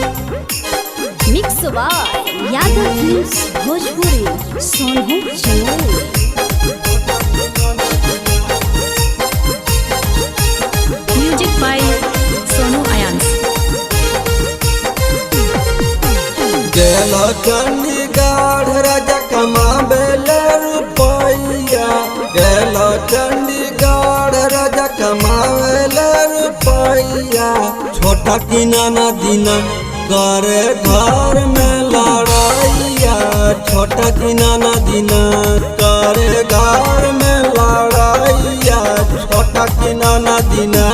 Mix by Yadav films Bhojpuri Sonu Chanor. Music by Sonu Ayans. गेलो चंडीगढ़ राजा कमाबेले रुपैया, गेलो चंडीगढ़ राजा कमाबेले रुपैया। छोटा किनाना दीना करे घर में लड़ाइया, छोटा किनाना दीना करे घर में लड़ाइया, छोटा किनाना दीना।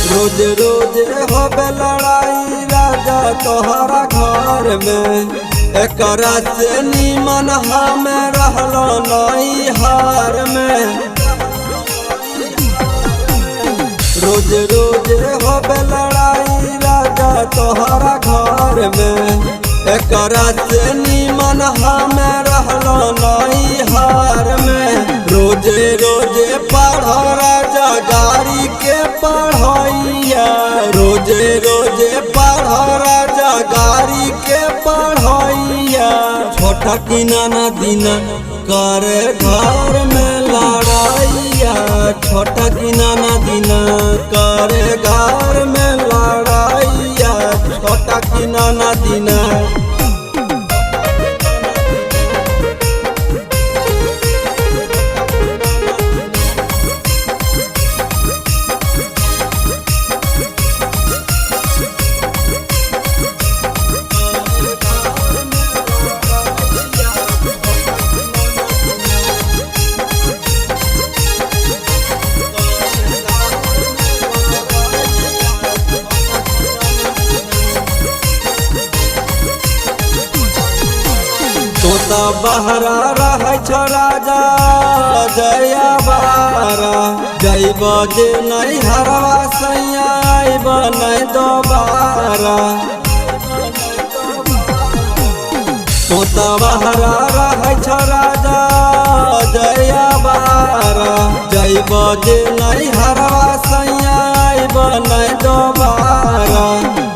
रोज रोज होबे लड़ाई राजा तोहरा घर में, एकरा से निमन हमें रहलो नहीं हार में। रोज रोज होबे लड़ाई राजा तोहरा घर में, एकरा से निमन हमें रहलो नहीं हार में। रोजे रोजे पढ़ो राजा गाड़ी के पढ़ैया, रोजे रोजे पढ़ो राजा गाड़ी के पढ़ैया। छोटा किनाना दीना करे घर में लड़ाइया, छोटा किनाना दीना करे घर में लड़ाइया, छोटा किनाना दीना। तोता बहरा रहे छ राजा जया बारा, जैब जे नहीं हरवा सैया आइब नहीं दोबारा। तोता बहरा रहे छ राजा जया बारा, जैब जे नहीं हरवा सैया आइब नहीं दोबारा।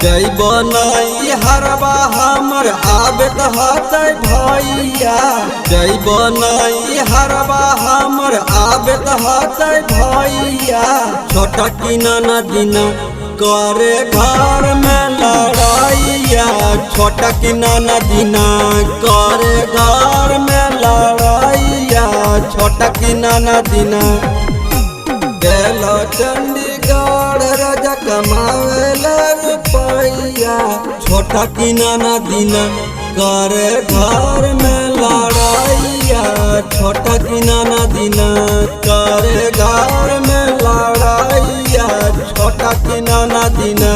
जैब नहीं हरवा हमर आबत हतै भैया, जैब नहीं हरवा हमर आबत हतै भैया। छोटा किनाना दीना करे घर में लड़ाइया, छोटा किनाना दीना करे घर में लड़ाइया, छोटा किनाना दीना। गेलो चंडीगढ़ राजा कमावेला रुपैया, छोटा किनाना दीना करे घर में लड़ाइया, छोटा किनाना दीना करे घर में लड़ाइया, छोटा किनाना दीना।